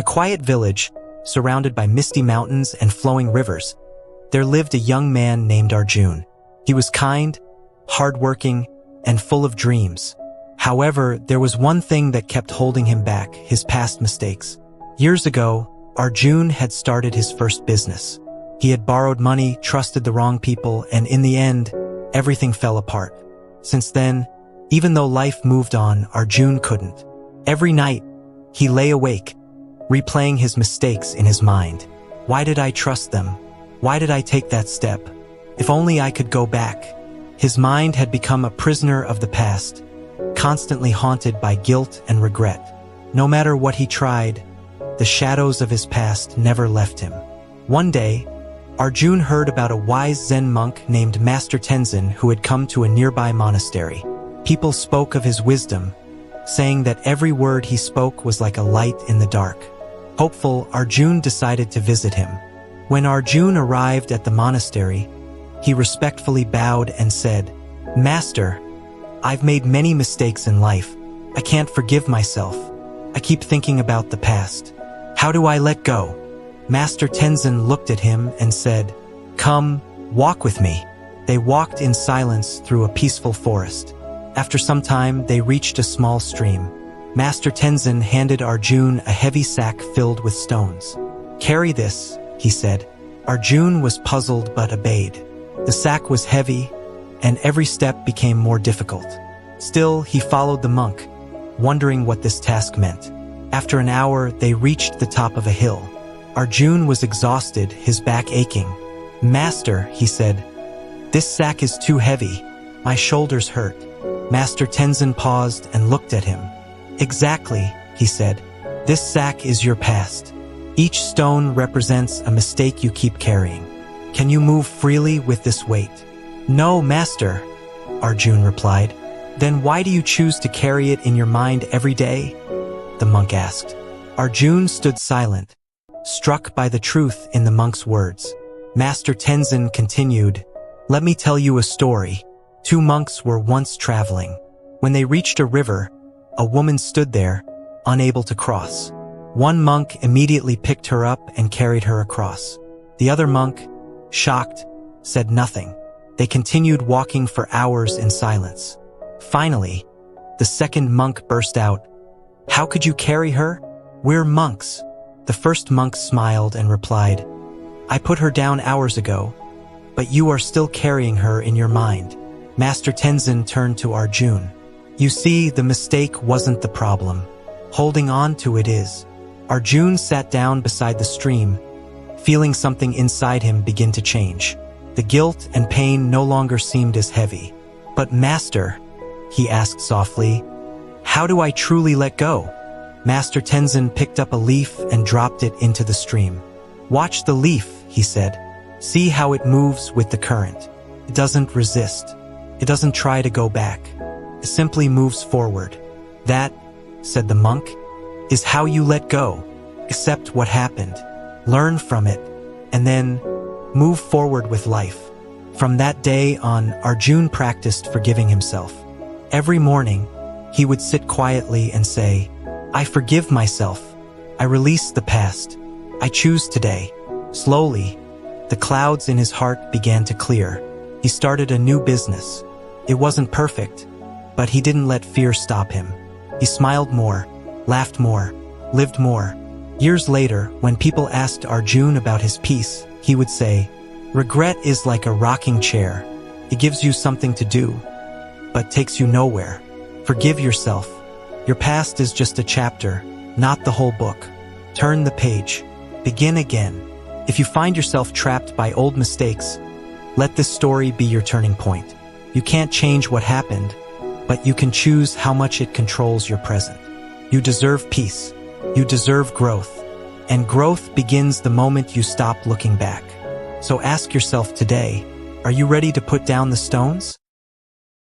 a quiet village, surrounded by misty mountains and flowing rivers, there lived a young man named Arjun. He was kind, hardworking, and full of dreams. However, there was one thing that kept holding him back: his past mistakes. Years ago, Arjun had started his first business. He had borrowed money, trusted the wrong people, and in the end, everything fell apart. Since then, even though life moved on, Arjun couldn't. Every night, he lay awake, replaying his mistakes in his mind. Why did I trust them? Why did I take that step? If only I could go back. His mind had become a prisoner of the past, constantly haunted by guilt and regret. No matter what he tried, the shadows of his past never left him. One day, Arjun heard about a wise Zen monk named Master Tenzin who had come to a nearby monastery. People spoke of his wisdom, saying that every word he spoke was like a light in the dark. Hopeful, Arjun decided to visit him. When Arjun arrived at the monastery, he respectfully bowed and said, "Master, I've made many mistakes in life. I can't forgive myself. I keep thinking about the past. How do I let go?" Master Tenzin looked at him and said, "Come, walk with me." They walked in silence through a peaceful forest. After some time, they reached a small stream. Master Tenzin handed Arjun a heavy sack filled with stones. "Carry this," he said. Arjun was puzzled but obeyed. The sack was heavy, and every step became more difficult. Still, he followed the monk, wondering what this task meant. After an hour, they reached the top of a hill. Arjun was exhausted, his back aching. "Master," he said, "this sack is too heavy. My shoulders hurt." Master Tenzin paused and looked at him. "Exactly," he said. "This sack is your past. Each stone represents a mistake you keep carrying. Can you move freely with this weight?" "No, Master," Arjun replied. "Then why do you choose to carry it in your mind every day?" the monk asked. Arjun stood silent, struck by the truth in the monk's words. Master Tenzin continued, "Let me tell you a story. Two monks were once traveling. When they reached a river, a woman stood there, unable to cross. One monk immediately picked her up and carried her across. The other monk, shocked, said nothing. They continued walking for hours in silence. Finally, the second monk burst out, "How could you carry her? We're monks." The first monk smiled and replied, "I put her down hours ago, but you are still carrying her in your mind." Master Tenzin turned to Arjun. "You see, the mistake wasn't the problem. Holding on to it is." Arjun sat down beside the stream, feeling something inside him begin to change. The guilt and pain no longer seemed as heavy. "But Master," he asked softly, "how do I truly let go?" Master Tenzin picked up a leaf and dropped it into the stream. "Watch the leaf," he said. "See how it moves with the current. It doesn't resist. It doesn't try to go back. It simply moves forward. That," said the monk, "is how you let go. Accept what happened, learn from it, and then move forward with life." From that day on, Arjun practiced forgiving himself. Every morning, he would sit quietly and say, "I forgive myself. I release the past. I choose today." Slowly, the clouds in his heart began to clear. He started a new business. It wasn't perfect, but he didn't let fear stop him. He smiled more, laughed more, lived more. Years later, when people asked Arjun about his peace, he would say, "Regret is like a rocking chair. It gives you something to do, but takes you nowhere. Forgive yourself. Your past is just a chapter, not the whole book. Turn the page. Begin again." If you find yourself trapped by old mistakes, let this story be your turning point. You can't change what happened, but you can choose how much it controls your present. You deserve peace. You deserve growth. And growth begins the moment you stop looking back. So ask yourself today, are you ready to put down the stones?